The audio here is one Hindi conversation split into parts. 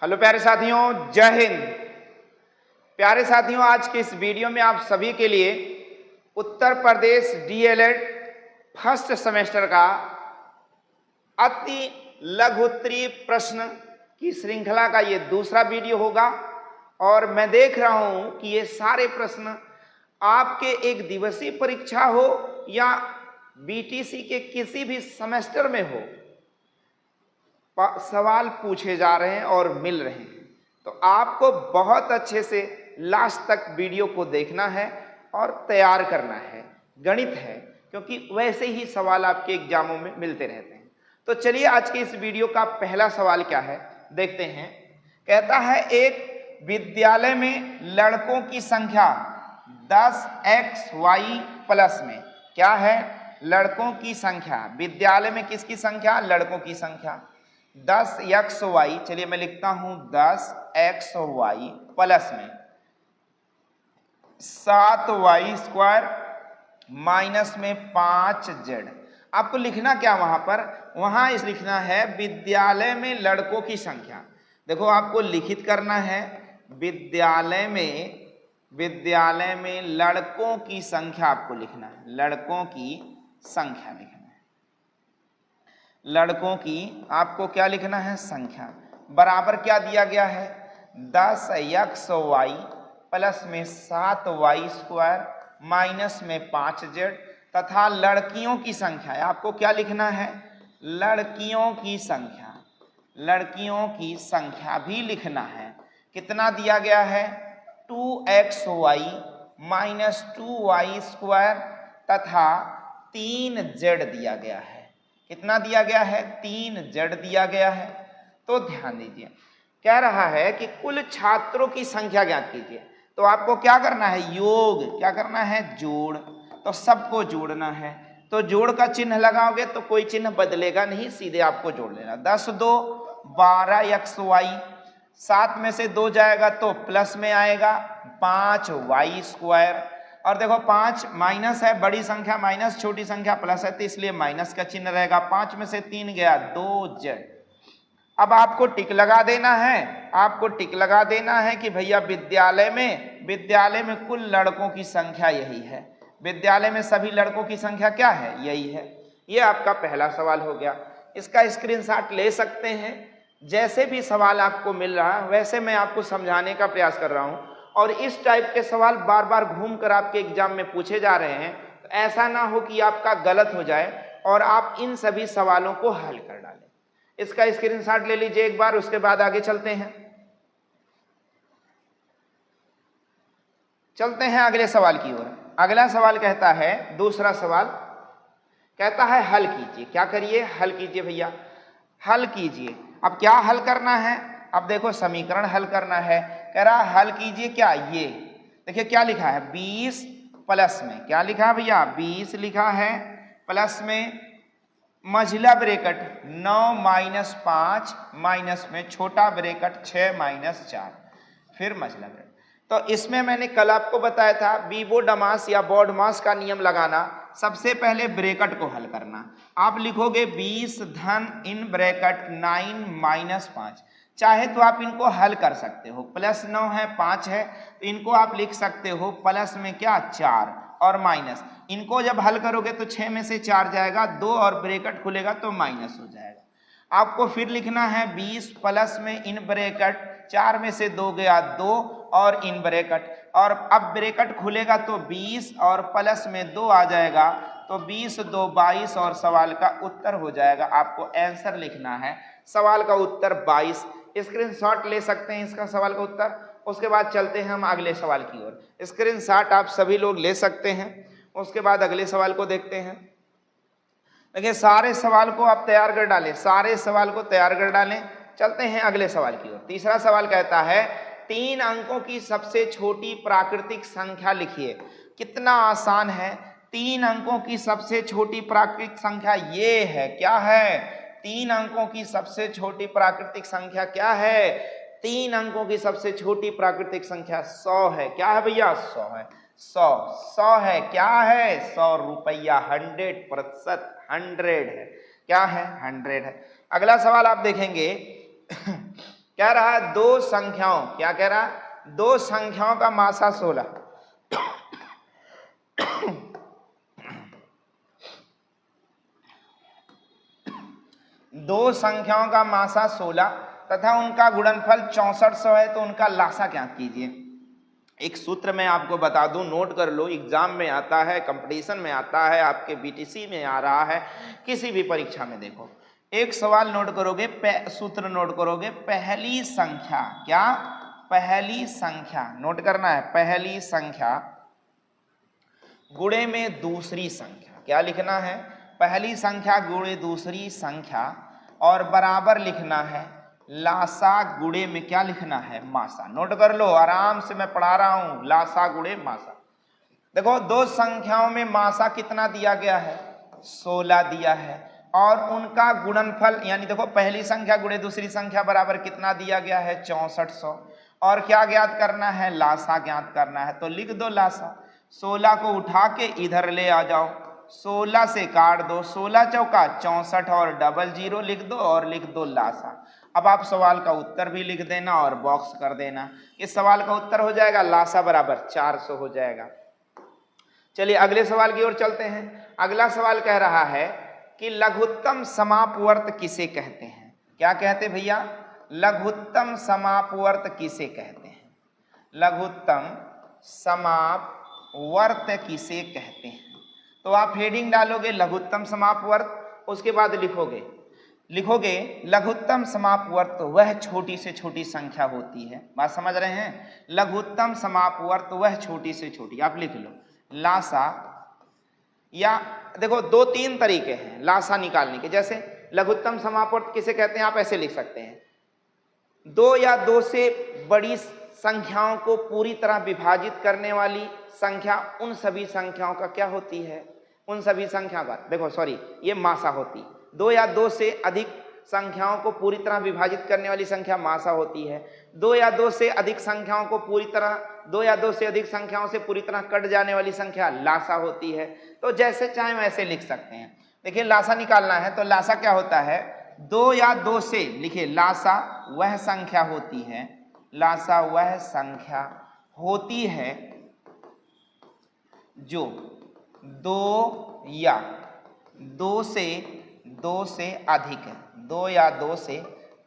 हेलो प्यारे साथियों, जय हिंद। प्यारे साथियों, आज के इस वीडियो में आप सभी के लिए Uttar Pradesh DElEd first semester का अति लघु उत्तरीय प्रश्न की श्रृंखला का ये दूसरा वीडियो होगा। और मैं देख रहा हूं कि ये सारे प्रश्न आपके एक दिवसीय परीक्षा हो या बीटीसी के किसी भी सेमेस्टर में हो, सवाल पूछे जा रहे हैं और मिल रहे हैं। तो आपको बहुत अच्छे से लास्ट तक वीडियो को देखना है और तैयार करना है। गणित है, क्योंकि वैसे ही सवाल आपके एग्जामों में मिलते रहते हैं। तो चलिए आज के इस वीडियो का पहला सवाल क्या है देखते हैं। कहता है एक विद्यालय में लड़कों की संख्या 10xy प्लस में क्या है? लड़कों की संख्या। विद्यालय में किसकी संख्या? लड़कों की संख्या 10xy। चलिए मैं लिखता हूं 10xy प्लस में 7y² माइनस में 5z। आपको लिखना क्या वहां पर? वहां इस लिखना है विद्यालय में लड़कों की संख्या। देखो आपको लिखित करना है विद्यालय में लड़कों की संख्या आपको लिखना है। लड़कों की संख्या लिखना है। लड़कों की आपको क्या लिखना है? संख्या। बराबर क्या दिया गया है? 10xy प्लस में 7y² माइनस में 5z तथा लड़कियों की संख्या है। आपको क्या लिखना है? लड़कियों की संख्या। लड़कियों की संख्या भी लिखना है। कितना दिया गया है? 2xy माइनस 2y² तथा 3z दिया गया है। कितना दिया गया है? 3z दिया गया है। तो ध्यान दीजिए, कह रहा है कि कुल छात्रों की संख्या ज्ञात कीजिए। तो आपको क्या करना है? योग। क्या करना है? जोड़। तो सबको जोड़ना है। तो जोड़ का चिन्ह लगाओगे तो कोई चिन्ह बदलेगा नहीं, सीधे आपको जोड़ लेना। 10 2 12xy, 7 में से 2 जाएगा तो प्लस में आएगा 5y²। और देखो 5 माइनस है, बड़ी संख्या माइनस, छोटी संख्या प्लस है, तो इसलिए माइनस का चिन्ह रहेगा। 5 में से 3 गया 2z। अब आपको टिक लगा देना है। आपको टिक लगा देना है कि भैया विद्यालय में कुल लड़कों की संख्या यही है। विद्यालय में सभी लड़कों की संख्या क्या है? यही है। ये आपका पहला सवाल हो गया। इसका स्क्रीनशॉट ले सकते हैं। जैसे भी सवाल आपको मिल रहा है वैसे मैं आपको समझाने का प्रयास कर रहा हूं। और इस टाइप के सवाल बार बार घूम कर आपके एग्जाम में पूछे जा रहे हैं, तो ऐसा ना हो कि आपका गलत हो जाए और आप इन सभी सवालों को हल कर डालें। इसका स्क्रीनशॉट ले लीजिए एक बार, उसके बाद आगे चलते हैं। चलते हैं अगले सवाल की ओर। अगला सवाल कहता है, दूसरा सवाल कहता है हल कीजिए। क्या करिए? हल कीजिए भैया, हल कीजिए। अब क्या हल करना है? अब देखो समीकरण हल करना है। कह रहा हल कीजिए क्या? ये देखिए क्या लिखा है? 20 प्लस में क्या लिखा है भैया? 20 लिखा है प्लस में मझला ब्रैकेट 9 माइनस 5 माइनस में छोटा ब्रैकेट 6 माइनस 4 फिर मझला ब्रैकेट। तो इसमें मैंने कल आपको बताया था बीबोडमास या बॉडमास का नियम लगाना। सबसे पहले ब्रैकेट को हल करना। आप लिखोगे 20 धन इन ब्रैकेट 9 माइनस 5। चाहे तो आप इनको हल कर सकते हो, प्लस 9 है 5 है तो इनको आप लिख सकते हो प्लस में क्या 4 और माइनस। इनको जब हल करोगे तो 6 में से 4 जाएगा 2 और ब्रैकेट खुलेगा तो माइनस हो जाएगा। आपको फिर लिखना है 20 प्लस में इन ब्रैकेट 4 में से 2 गया 2 और इन ब्रैकेट, और अब ब्रैकेट खुलेगा तो 20 और प्लस में 2 आ जाएगा तो 20 2 22 और सवाल का उत्तर हो जाएगा। आपको आंसर लिखना है सवाल का उत्तर 22। स्क्रीनशॉट ले सकते हैं इसका सवाल का उत्तर। उसके बाद चलते हैं हम अगले सवाल की ओर। स्क्रीनशॉट आप सभी लोग ले सकते हैं। उसके बाद अगले सवाल को देखते हैं। देखिए सारे सवाल को आप तैयार कर डालें, सारे सवाल को तैयार कर डालें। चलते हैं अगले सवाल की ओर। तीसरा सवाल कहता है 3 अंकों की सबसे छोटी प्राकृतिक संख्या लिखिए। कितना आसान है। 3 अंकों की सबसे छोटी प्राकृतिक संख्या ये है। क्या है? 3 अंकों की सबसे छोटी प्राकृतिक संख्या क्या है? 3 अंकों की सबसे छोटी प्राकृतिक संख्या 100 है। क्या है भैया? 100 है। 100 है। क्या है? 100 रुपया। 100%। 100 है। क्या है? 100 है। अगला सवाल आप देखेंगे कह रहा है दो संख्याओं, क्या कह रहा है, दो संख्याओं का मासा 16, दो संख्याओं का मासा 16 तथा उनका गुणनफल 6400 है, तो उनका लासा ज्ञात कीजिए। एक सूत्र मैं आपको बता दूं, नोट कर लो, एग्जाम में आता है, कंपटीशन में आता है, आपके बीटीसी में आ रहा है, किसी भी परीक्षा में देखो, एक सवाल नोट करोगे, सूत्र नोट करोगे, पहली संख्या, क्या, पहली संख्या नोट करना है, पहली संख्या गुणे में दूसरी संख्या, क्या लिखना है, पहली संख्या गुणे दूसरी संख्या, और बराबर लिखना है लासा गुणे में क्या लिखना है, मासा। नोट कर लो, आराम से मैं पढ़ा रहा हूं, लासा गुणे मासा। देखो दो संख्याओं में मासा कितना दिया गया है, 16 दिया है, और उनका गुणनफल यानी देखो पहली संख्या गुणे दूसरी संख्या बराबर कितना दिया गया है, 6400, और क्या ज्ञात करना है, लासा ज्ञात करना है। तो लिख दो लासा, 16 को उठा के इधर ले आ जाओ, 16 से काट दो, 16 चौका 64 और डबल जीरो लिख दो और लिख दो लासा। अब आप सवाल का उत्तर भी लिख देना और बॉक्स कर देना। इस सवाल का उत्तर हो जाएगा लासा बराबर 400 हो जाएगा। चलिए अगले सवाल की ओर चलते हैं। अगला सवाल कह रहा है कि लघुत्तम समापवर्त किसे कहते हैं, क्या कहते भैया, लघुत्तम समापवर्त किसे कहते हैं, लघुत्तम समापवर्त किसे कहते हैं। तो आप हेडिंग डालोगे लघुत्तम समापवर्त, उसके बाद लिखोगे लघुत्तम समापवर्त वह छोटी से छोटी संख्या होती है। बात समझ रहे हैं, लघुत्तम समापवर्त वह छोटी से छोटी, आप लिख लो लासा, या देखो दो तीन तरीके हैं लासा निकालने के। जैसे लघुत्तम समापवर्त किसे कहते हैं, आप ऐसे लिख सकते हैं, दो या दो से बड़ी संख्याओं को पूरी तरह विभाजित करने वाली संख्या उन सभी संख्याओं का क्या होती है, उन सभी संख्या का, देखो सॉरी ये मासा होती, दो या दो से अधिक संख्याओं को पूरी तरह विभाजित करने वाली संख्या मासा होती है, दो या दो से अधिक संख्याओं को पूरी तरह, दो या दो से अधिक संख्याओं से पूरी तरह कट जाने वाली संख्या लासा होती है। तो जैसे चाहे वैसे लिख सकते हैं। देखिए लासा निकालना है तो लासा क्या होता है, दो या दो से, लिखिए लासा वह संख्या होती है, लासा वह संख्या होती है जो दो या दो से अधिक है, दो या दो से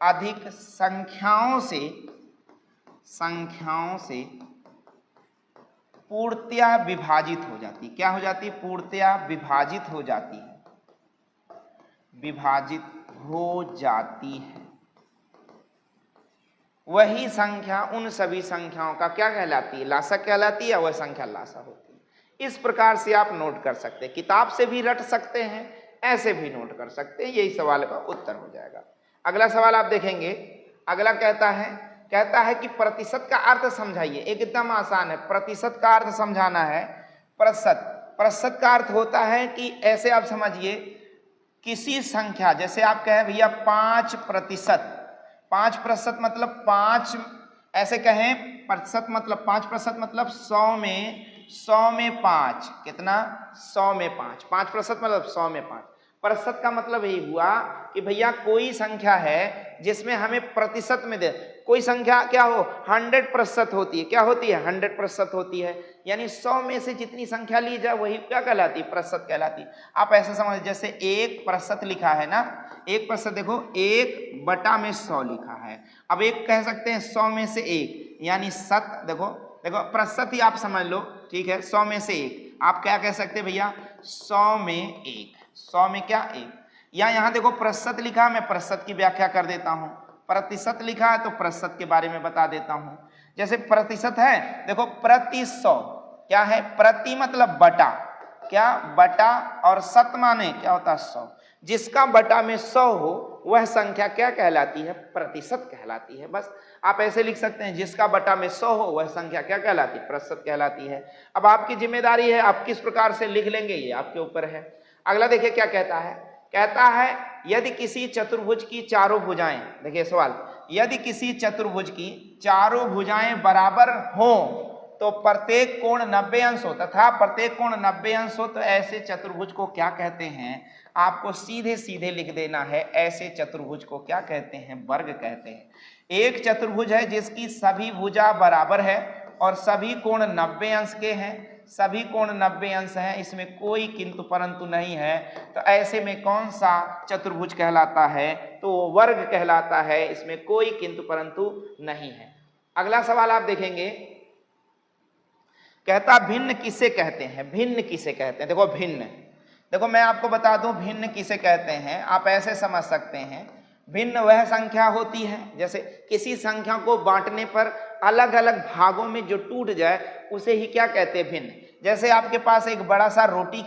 अधिक संख्याओं से पूर्णतया विभाजित हो जाती, क्या हो जाती, पूर्णतया विभाजित हो जाती है, विभाजित हो जाती है। वही संख्या उन सभी संख्याओं का क्या कहलाती है, लासा कहलाती है, वह संख्या लासा होती है। इस प्रकार से आप नोट कर सकते हैं, किताब से भी रट सकते हैं, ऐसे भी नोट कर सकते हैं, यही सवाल का उत्तर हो जाएगा। अगला सवाल आप देखेंगे, अगला कहता है कि प्रतिशत का अर्थ समझाइए। एकदम आसान है, प्रतिशत का अर्थ समझाना है। प्रतिशत का अर्थ होता है कि ऐसे आप समझिए, किसी संख्या, जैसे आप कहें भैया 5%, 5% मतलब 5, ऐसे कहें प्रतिशत मतलब 5% मतलब 100 में 5, कितना, 100 में 5, 5% मतलब 100 में 5। प्रतिशत का मतलब यही हुआ कि भैया कोई संख्या है जिसमें हमें प्रतिशत में दे, कोई संख्या क्या हो 100% होती है, क्या होती है 100% होती है, यानी 100 में से जितनी संख्या ली जाए वही क्या कहलाती है, प्रतिशत कहलाती है। आप ऐसे समझ, जैसे 1% लिखा है ना, 1%, देखो 1/100 लिखा है, अब एक कह सकते हैं 100 में से 1, यानी 7, देखो प्रतिशत ही आप समझ लो, ठीक है, 100 में से 1, आप क्या कह सकते हैं भैया 100 में 1, 100 में क्या 1, या यहाँ देखो प्रतिशत लिखा, मैं प्रतिशत की व्याख्या कर देता हूँ, प्रतिशत लिखा है तो प्रतिशत के बारे में बता देता हूँ। जैसे प्रतिशत है, देखो प्रति 100 क्या है, प्रति मतलब बटा, क्या बटा, और शत माने क्या होता है 100, जिसका बटा में 100 हो वह संख्या क्या कहलाती है, प्रतिशत कहलाती है। बस आप ऐसे लिख सकते हैं, जिसका बटा में 100 हो वह संख्या क्या कहलाती है, प्रतिशत कहलाती है। अब आपकी जिम्मेदारी है, आप किस प्रकार से लिख लेंगे ये आपके ऊपर है। अगला देखिए क्या कहता है यदि किसी चतुर्भुज की चारों भुजाएं, देखिए सवाल, यदि किसी चतुर्भुज की चारों भुजाएं बराबर हो तो प्रत्येक कोण 90 अंश हो तथा प्रत्येक कोण 90 अंश हो तो ऐसे चतुर्भुज को क्या कहते हैं, आपको सीधे सीधे लिख देना है। ऐसे चतुर्भुज को क्या कहते हैं, वर्ग कहते हैं। एक चतुर्भुज है जिसकी सभी भुजा बराबर है और सभी कोण 90 अंश के हैं, सभी कोण 90 अंश हैं, इसमें कोई किंतु परंतु नहीं है, तो ऐसे में कौन सा चतुर्भुज कहलाता है, तो वर्ग कहलाता है, इसमें कोई किंतु परंतु नहीं है। अगला सवाल आप देखेंगे, कहता भिन्न किसे कहते हैं, भिन्न किसे कहते हैं। देखो भिन्न, देखो मैं आपको बता दूं भिन्न किसे कहते हैं। आप ऐसे समझ सकते हैं, भिन्न वह संख्या होती है, जैसे किसी संख्या को बांटने पर अलग अलग भागों में जो टूट जाए उसे ही क्या कहते हैं, भिन्न। जैसे आपके पास एक बड़ा सा रोटी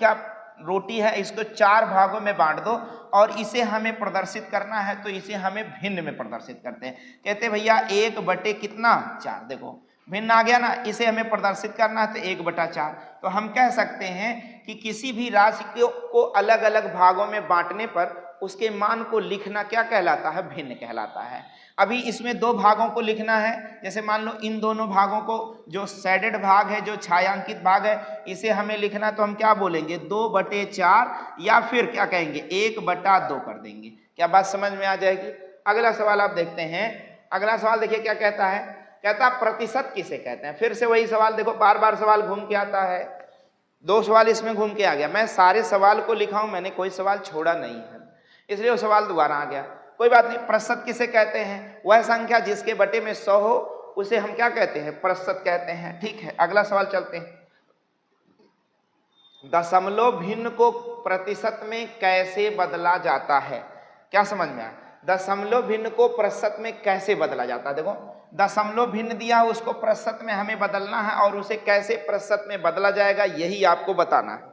है, इसको 4 भागों में बांट दो और इसे हमें प्रदर्शित करना है तो इसे हमें भिन्न में प्रदर्शित करते हैं। कहते भैया 1/4, देखो भिन्न आ गया ना, इसे हमें प्रदर्शित करना है तो 1/4। तो हम कह सकते हैं कि किसी भी राशि को अलग अलग भागों में बांटने पर उसके मान को लिखना क्या कहलाता है, भिन्न कहलाता है। अभी इसमें 2 भागों को लिखना है, जैसे मान लो इन दोनों भागों को, जो शेडेड भाग है, जो छायांकित भाग है, इसे हमें लिखना तो हम क्या बोलेंगे, 2/4 या फिर क्या कहेंगे 1/2 कर देंगे। क्या बात समझ में आ जाएगी। अगला सवाल आप देखते हैं। अगला सवाल देखिए क्या कहता है, कहता प्रतिशत किसे कहते हैं। फिर से वही सवाल, देखो बार बार सवाल घूम के आता है, 2 सवाल इसमें घूम के आ गया। मैं सारे सवाल को लिखा हूं, मैंने कोई सवाल छोड़ा नहीं है, इसलिए वो सवाल दोबारा आ गया। कोई बात नहीं। प्रतिशत किसे कहते हैं, वह संख्या जिसके बटे में 100 हो उसे हम क्या कहते हैं, प्रतिशत कहते हैं। ठीक है, अगला सवाल चलते हैं। दशमलव भिन्न को प्रतिशत में कैसे बदला जाता है, क्या समझ में आया। दशमलव भिन्न को प्रतिशत में कैसे बदला जाता है। देखो दशमलव भिन्न दिया है, उसको प्रतिशत में हमें बदलना है और उसे कैसे प्रतिशत में बदला जाएगा यही आपको बताना है।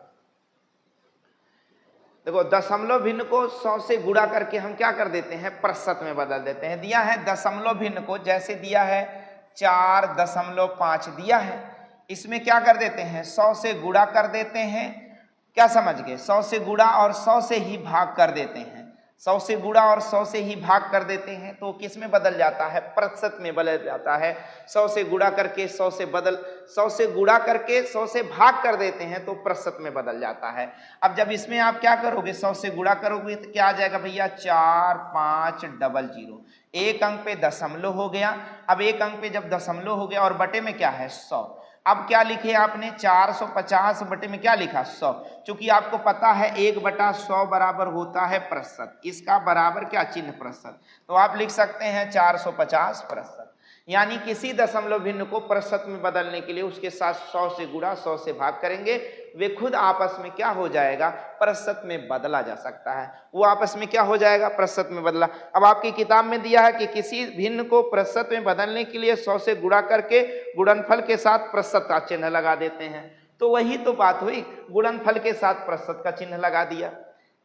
देखो दशमलव भिन्न को 100 से गुणा करके हम क्या कर देते हैं, प्रतिशत में बदल देते हैं। दिया है दशमलव भिन्न को, जैसे दिया है 4.5 दिया है, इसमें क्या कर देते हैं 100 से गुणा कर देते हैं। क्या समझ गए, 100 से गुणा और 100 से ही भाग कर देते हैं। 100 से गुणा और 100 से ही भाग कर देते हैं तो किस में बदल जाता है, प्रतिशत में बदल जाता है। 100 से गुणा करके 100 से गुणा करके 100 से भाग कर देते हैं तो प्रतिशत में बदल जाता है। अब जब इसमें आप क्या करोगे, 100 से गुणा करोगे तो क्या आ जाएगा भैया 4500। एक अंक पे दशमलव हो गया। अब एक अंक पे जब दशमलव हो गया और बटे में क्या है 100, अब क्या लिखे आपने 450 बटे में क्या लिखा 100। चूंकि आपको पता है 1/100 बराबर होता है प्रतिशत, इसका बराबर क्या चिन्ह प्रतिशत, तो आप लिख सकते हैं 450 प्रतिशत। यानी किसी दशमलव भिन्न को प्रतिशत में बदलने के लिए उसके साथ 100 से गुणा 100 से भाग करेंगे, वे खुद आपस में क्या हो जाएगा, प्रतिशत में बदला जा सकता है। वो आपस में क्या हो जाएगा, प्रतिशत में बदला। अब आपकी किताब में दिया है कि किसी भिन्न को प्रतिशत में बदलने के लिए 100 से गुणा करके गुणनफल के साथ प्रतिशत का चिन्ह लगा देते हैं। तो वही तो बात हुई, गुणनफल के साथ प्रतिशत का चिन्ह लगा दिया।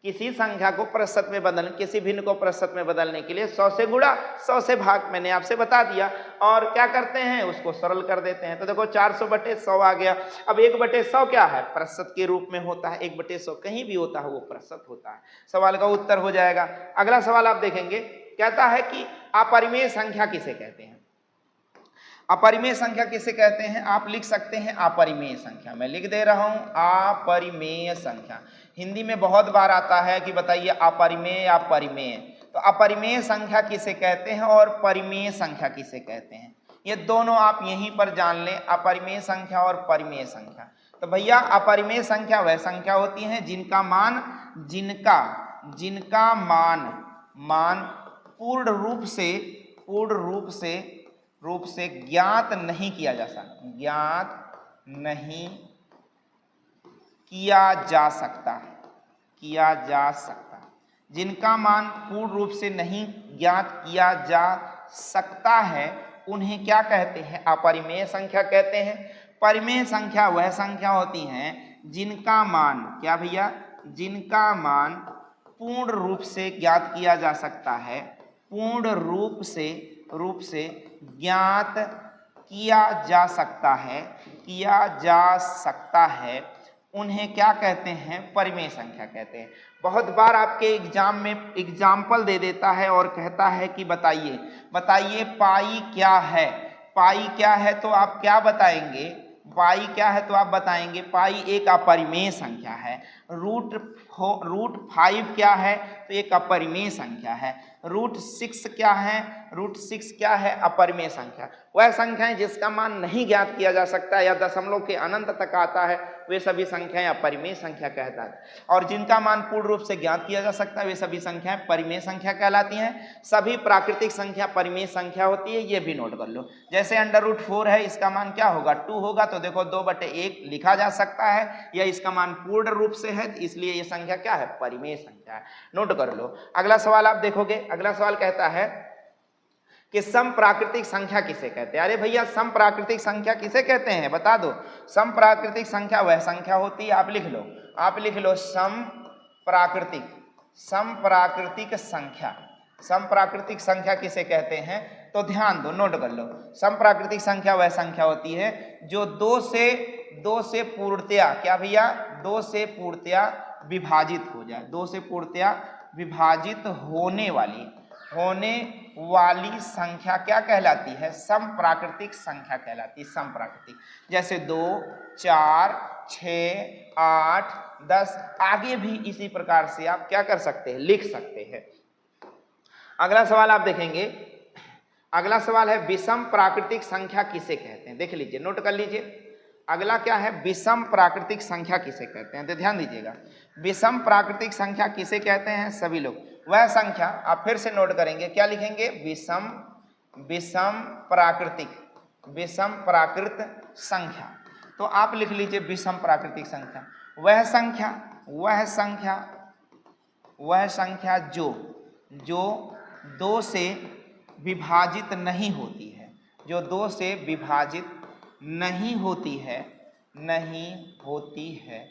किसी संख्या को प्रतिशत में बदलने, किसी भिन्न को प्रतिशत में बदलने के लिए 100 से गुणा 100 से भाग, मैंने आपसे बता दिया, और क्या करते हैं उसको सरल कर देते हैं। तो देखो 400/100 आ गया। अब 1/100 क्या है, प्रतिशत के रूप में होता है। 1/100 कहीं भी होता है वो प्रतिशत होता है। सवाल का उत्तर हो जाएगा। अगला सवाल आप देखेंगे, कहता है कि अपरिमेय संख्या किसे कहते हैं। अपरिमेय संख्या किसे कहते हैं, आप लिख सकते हैं अपरिमेय संख्या। मैं लिख दे रहा हूं अपरिमेय संख्या। हिंदी में बहुत बार आता है कि बताइए अपरिमेय या परिमेय, तो अपरिमेय संख्या किसे कहते हैं और परिमेय संख्या किसे कहते हैं, ये दोनों आप यहीं पर जान लें, अपरिमेय संख्या और परिमेय संख्या। तो भैया अपरिमेय संख्या वह संख्या होती है जिनका मान पूर्ण रूप से ज्ञात नहीं किया जा सकता, जिनका मान पूर्ण रूप से नहीं ज्ञात किया जा सकता है उन्हें क्या कहते हैं, अपरिमेय संख्या कहते हैं। परिमेय संख्या वह संख्या होती हैं जिनका मान, क्या भैया, जिनका मान पूर्ण रूप से ज्ञात किया जा सकता है, पूर्ण रूप से ज्ञात किया जा सकता है, उन्हें क्या कहते हैं, परिमेय संख्या कहते हैं। बहुत बार आपके एग्जाम में एग्जाम्पल दे देता है और कहता है कि बताइए पाई क्या है। पाई क्या है तो आप क्या बताएंगे, पाई क्या है तो आप बताएंगे, पाई एक अपरिमेय संख्या है। रूट 5 क्या है तो एक अपरिमेय संख्या है। रूट 6 क्या है, रूट 6 क्या है, अपरिमेय संख्या। वह संख्या है जिसका मान नहीं ज्ञात किया जा सकता या दशमलव के अनंत तक आता है, वे सभी संख्याएं अपरिमेय संख्या कहता है। और जिनका मान पूर्ण रूप से ज्ञात किया जा सकता है वे सभी संख्याएं परिमेय संख्या कहलाती हैं। सभी प्राकृतिक संख्या परिमेय संख्या होती है, ये भी नोट कर लो। जैसे √4 है, इसका मान क्या होगा 2 होगा, तो देखो 2/1 लिखा जा सकता है, या इसका मान पूर्ण रूप से है इसलिए ये संख्या क्या है, परिमेय संख्या है। नोट कर लो। अगला सवाल आप देखोगे, अगला सवाल कहता है कि समप्राकृतिक संख्या किसे कहते हैं। अरे भैया समप्राकृतिक संख्या किसे कहते हैं बता दो। समप्राकृतिक संख्या वह संख्या होती है, आप लिख लो समप्राकृतिक संख्या। समप्राकृतिक संख्या किसे कहते हैं तो ध्यान दो, नोट कर लो। समप्राकृतिक संख्या वह संख्या होती है जो दो से पूर्णतया क्या भैया, 2 से पूर्णतया विभाजित हो जाए, 2 से पूर्णतया विभाजित होने वाली संख्या क्या कहलाती है, समप्राकृतिक संख्या कहलाती है। समप्राकृतिक जैसे 2, 4, 6, 8, 10, आगे भी इसी प्रकार से आप क्या कर सकते हैं, लिख सकते हैं। अगला सवाल आप देखेंगे, अगला सवाल है विषम प्राकृतिक संख्या किसे कहते हैं। देख लीजिए, नोट कर लीजिए। अगला क्या है, विषम प्राकृतिक संख्या किसे कहते हैं, तो ध्यान दीजिएगा। विषम प्राकृतिक संख्या किसे कहते हैं सभी लोग, वह संख्या, आप फिर से नोट करेंगे, क्या लिखेंगे, विषम प्राकृत संख्या। तो आप लिख लीजिए विषम प्राकृतिक संख्या वह संख्या जो 2 से विभाजित नहीं होती है, जो 2 से विभाजित नहीं होती है,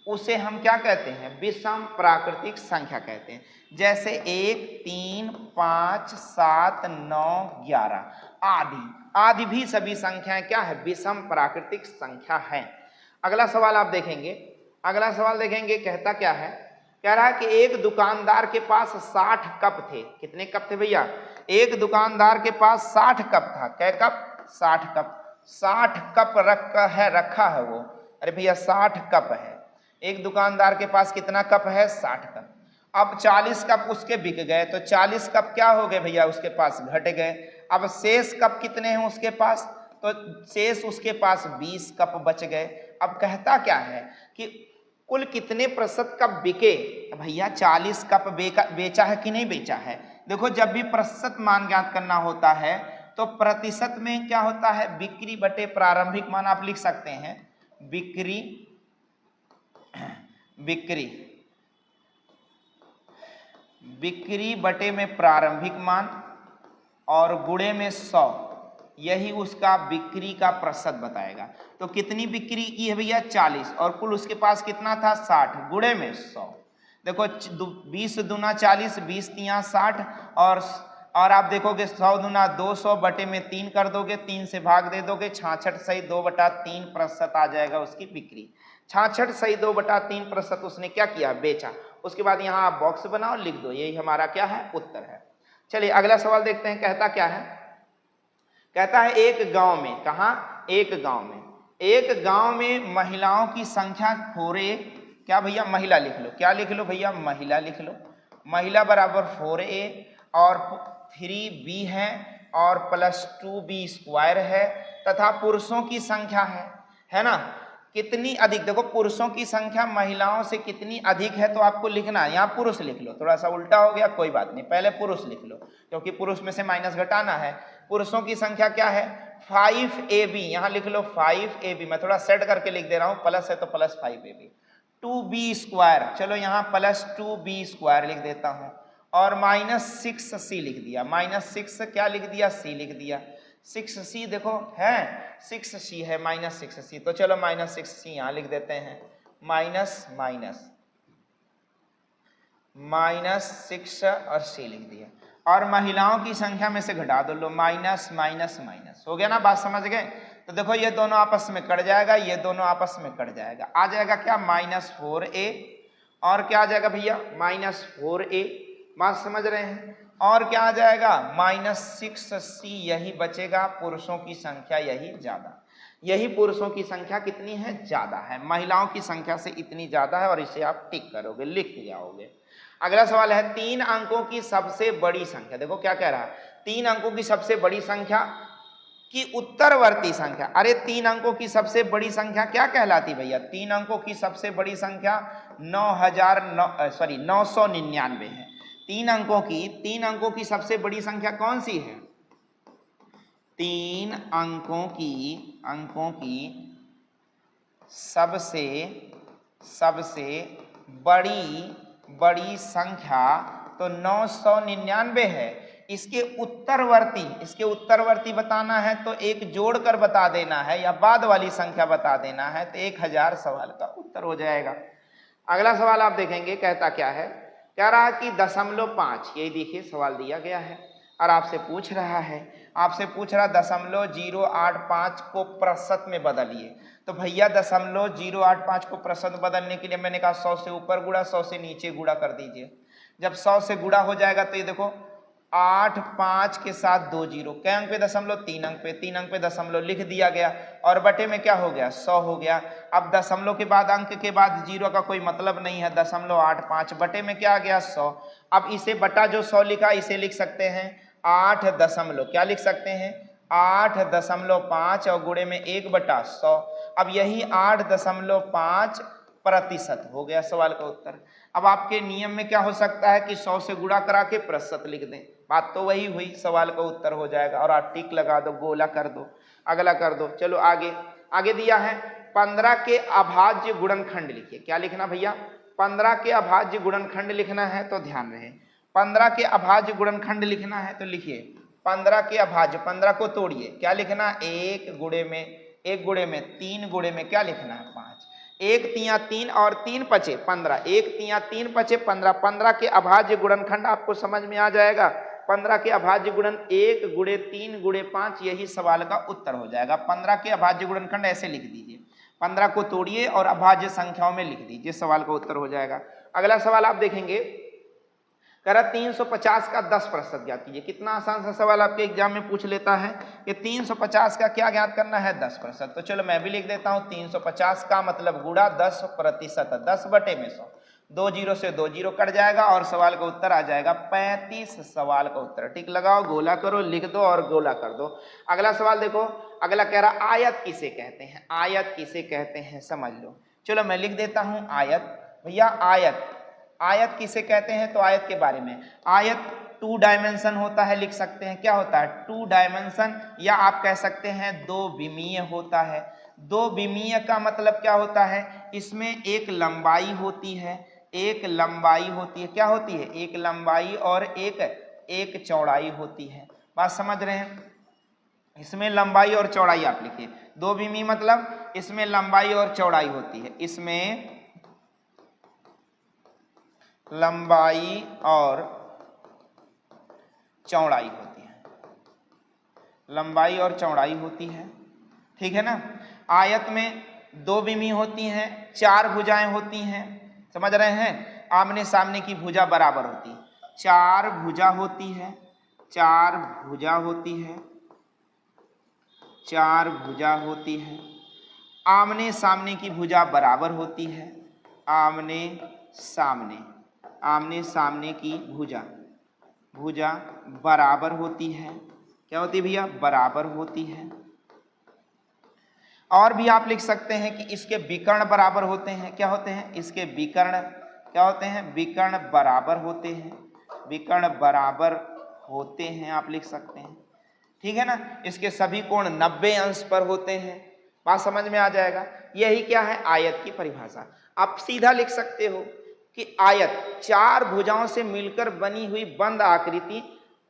उसे हम क्या कहते हैं, विषम प्राकृतिक संख्या कहते हैं। जैसे 1, 3, 5, 7, 9, 11 आदि भी सभी संख्याएं क्या है, विषम प्राकृतिक संख्या है। अगला सवाल आप देखेंगे, कहता क्या है, कह रहा है कि एक दुकानदार के पास 60 कप थे। कितने कप थे भैया, एक दुकानदार के पास 60 कप था। कै कप, 60 कप। 60 कप रखा है वो। अरे भैया 60 कप है, एक दुकानदार के पास कितना कप है, 60 कप। अब 40 कप उसके बिक गए, तो 40 कप क्या हो गए भैया, उसके पास घट गए। अब शेष कप कितने हैं उसके पास, तो शेष उसके पास 20 कप बच गए। अब कहता क्या है कि कुल कितने प्रतिशत कप बिके। भैया 40 कप बेचा है कि नहीं बेचा है। देखो जब भी प्रतिशत मान ज्ञात करना होता है तो प्रतिशत में क्या होता है, बिक्री बटे प्रारंभिक मान। आप लिख सकते हैं बिक्री बटे में प्रारंभिक मान और गुणे में 100, यही उसका बिक्री का प्रतिशत बताएगा। तो कितनी बिक्री की है भैया, 40, और कुल उसके पास कितना था, 60, गुणे में 100। देखो 20 दूना 40, 20 तिया 60, और आप देखोगे 100 दूना 200 बटे में 3 कर दोगे, 3 से भाग दे दोगे, 66 सही 2/3% आ जाएगा उसकी बिक्री। 66 सही 2/3% उसने क्या किया, बेचा। उसके बाद यहाँ आप बॉक्स बनाओ, लिख दो, यही हमारा क्या है, उत्तर है। चलिए अगला सवाल देखते हैं, कहता क्या है, कहता है एक गांव में, कहाँ, एक गांव में महिलाओं की संख्या फोरे, क्या भैया, महिला लिख लो, क्या लिख लो भैया, महिला लिख लो। महिला बराबर 4a और 3b है और +2b² है, तथा पुरुषों की संख्या है ना, कितनी अधिक। देखो पुरुषों की संख्या महिलाओं से कितनी अधिक है, तो आपको लिखना है, यहाँ पुरुष लिख लो। थोड़ा सा उल्टा हो गया, कोई बात नहीं, पहले पुरुष लिख लो क्योंकि पुरुष में से माइनस घटाना है। पुरुषों की संख्या क्या है, 5ab, यहाँ लिख लो 5ab, मैं थोड़ा सेट करके लिख दे रहा हूँ, प्लस है तो +5ab। 2b², चलो यहाँ +2b² लिख देता हूँ, और -6c लिख दिया, -6 क्या लिख दिया, c लिख दिया। 6c देखो है, 6c है, -6c, तो चलो -6c यहाँ लिख देते हैं, -6 और c लिख दिया, और महिलाओं की संख्या में से घटा दो, लो माइनस माइनस माइनस, हो गया ना, बात समझ गए। तो देखो ये दोनों आपस में कट जाएगा, ये दोनों आपस में कट जाएगा, आ जाएगा क्या, -4a, और क्या आ जाएगा भैया, -4a, बात समझ रहे हैं। और क्या आ जाएगा, -6c, यही बचेगा, पुरुषों की संख्या यही ज्यादा। यही पुरुषों की संख्या कितनी है, ज्यादा है, महिलाओं की संख्या से इतनी ज्यादा है, और इसे आप टिक करोगे, लिख जाओगे। अगला सवाल है 3 अंकों की सबसे बड़ी संख्या। देखो क्या कह रहा है, 3 अंकों की सबसे बड़ी संख्या की उत्तरवर्ती संख्या। अरे 3 अंकों की सबसे बड़ी संख्या क्या कहलाती भैया, 3 अंकों की सबसे बड़ी संख्या 999 है। 3 अंकों की सबसे बड़ी संख्या कौन सी है, 3 अंकों की सबसे बड़ी संख्या तो 999 है। इसके उत्तरवर्ती बताना है तो एक जोड़कर बता देना है, या बाद वाली संख्या बता देना है, तो 1000 सवाल का उत्तर हो जाएगा। अगला सवाल आप देखेंगे, कहता क्या है, कह रहा है कि 0.5, यही देखिए सवाल दिया गया है और आपसे पूछ रहा 0.085 को प्रतिशत में बदलिए। तो भैया 0.085 को प्रतिशत बदलने के लिए मैंने कहा 100 से ऊपर गुणा, 100 से नीचे गुणा कर दीजिए। जब 100 से गुणा हो जाएगा तो ये देखो 8 5 के साथ 2 जीरो, क्या अंक पे दशमलव, 3 अंक पे, 3 अंक पे दशमलव लिख दिया गया, और बटे में क्या हो गया, 100 हो गया। अब दशमलव के बाद अंक के बाद जीरो का कोई मतलब नहीं है, 0.85 बटे में क्या आ गया, 100। अब इसे बटा जो 100 लिखा, इसे लिख सकते हैं 8 दशमलव, क्या लिख सकते हैं 8.5 और गुणे में 1/100। अब यही 8.5% हो गया सवाल का उत्तर। अब आपके नियम में क्या हो सकता है कि 100 से गुणा करा के प्रतिशत लिख दें, बात तो वही हुई, सवाल का उत्तर हो जाएगा। और आप टिक लगा दो, गोला कर दो, अगला कर दो। चलो आगे दिया है 15 के अभाज्य गुणनखंड लिखिए। क्या लिखना भैया, 15 के अभाज्य गुणनखंड लिखना है, तो ध्यान रहे 15 के अभाज्य गुणनखंड लिखना है तो लिखिए 15 के अभाज्य, 15 को तोड़िए, क्या लिखना, 1 गुणे में 3 गुणे में क्या लिखना है, 5। 1 तिया 3 और 3 पचे 15, 1 तिया 3 पचे 15। 15 के अभाज्य गुणनखंड आपको समझ में आ जाएगा। 15 के अभाज्य गुणन 1 गुणे 3 गुणे 5, यही सवाल का उत्तर हो जाएगा। 15 के अभाज्य गुणनखंड ऐसे लिख दीजिए, 15 को तोड़िए और अभाज्य संख्याओं में लिख दीजिए, सवाल का उत्तर हो जाएगा। अगला सवाल आप देखेंगे, कह रहा 350 का 10% ज्ञात कीजिए। कितना आसान सा सवाल आपके एग्जाम में पूछ लेता है कि 350 का क्या ज्ञात करना है, 10%। तो चलो मैं भी लिख देता हूं, 350 का मतलब गुणा 10%, 10 बटे में 100, 2 जीरो से 2 जीरो कट जाएगा और सवाल का उत्तर आ जाएगा 35। सवाल का उत्तर टिक लगाओ, गोला करो, लिख दो और गोला कर दो। अगला सवाल देखो, अगला कह रहा आयत किसे कहते हैं, आयत किसे कहते हैं समझ लो। चलो मैं लिख देता हूं आयत। भैया आयत किसे कहते हैं, तो आयत के बारे में, आयत 2 डायमेंशन होता है, लिख सकते हैं क्या होता है, 2 डायमेंशन, या आप कह सकते हैं 2 विमीय होता है। 2 विमीय का मतलब क्या होता है, इसमें एक लंबाई होती है, क्या होती है, एक लंबाई और एक चौड़ाई होती है। बात समझ रहे हैं, इसमें लंबाई और चौड़ाई आप लिखिए। 2 विमीय मतलब इसमें लंबाई और चौड़ाई होती है, इसमें लंबाई और चौड़ाई होती है, लंबाई और चौड़ाई होती है, ठीक है ना। आयत में 2 विमीय होती हैं, 4 भुजाएं होती हैं, समझ रहे हैं, आमने सामने की भुजा बराबर होती है, 4 भुजा होती है, 4 भुजा होती है, 4 भुजा होती है। आमने सामने की भुजा बराबर होती है, आमने सामने की भुजा बराबर होती है, क्या होती है भैया, बराबर होती है। और भी आप लिख सकते हैं कि इसके विकर्ण बराबर होते हैं, क्या होते हैं, इसके विकर्ण क्या होते हैं, विकर्ण बराबर होते हैं, विकर्ण बराबर होते हैं, आप लिख सकते हैं, ठीक है ना। इसके सभी कोण 90 अंश पर होते हैं, बात समझ में आ जाएगा। यही क्या है, आयत की परिभाषा। आप सीधा लिख सकते हो कि आयत 4 भुजाओं से मिलकर बनी हुई बंद आकृति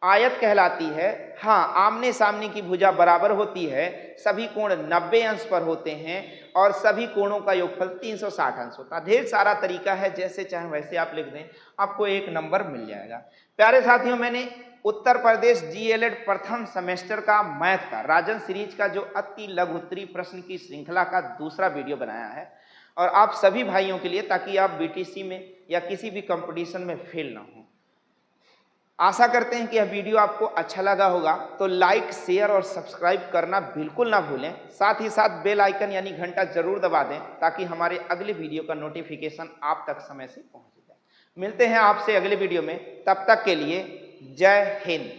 आयत कहलाती है। हाँ, आमने सामने की भुजा बराबर होती है, सभी कोण 90 अंश पर होते हैं और सभी कोणों का योगफल 360 अंश होता है। ढेर सारा तरीका है, जैसे चाहे वैसे आप लिख दें, आपको 1 नंबर मिल जाएगा। प्यारे साथियों, मैंने उत्तर प्रदेश GLED प्रथम सेमेस्टर का मैथ का राजन सीरीज का जो अति लघु उत्तरीय प्रश्न की श्रृंखला का दूसरा वीडियो बनाया है, और आप सभी भाइयों के लिए, ताकि आप BTC में या किसी भी कंपटीशन में फेल ना हो। आशा करते हैं कि यह वीडियो आपको अच्छा लगा होगा, तो लाइक, शेयर और सब्सक्राइब करना बिल्कुल ना भूलें। साथ ही साथ बेल आइकन यानी घंटा जरूर दबा दें ताकि हमारे अगले वीडियो का नोटिफिकेशन आप तक समय से पहुंच जाए। मिलते हैं आपसे अगले वीडियो में, तब तक के लिए जय हिंद।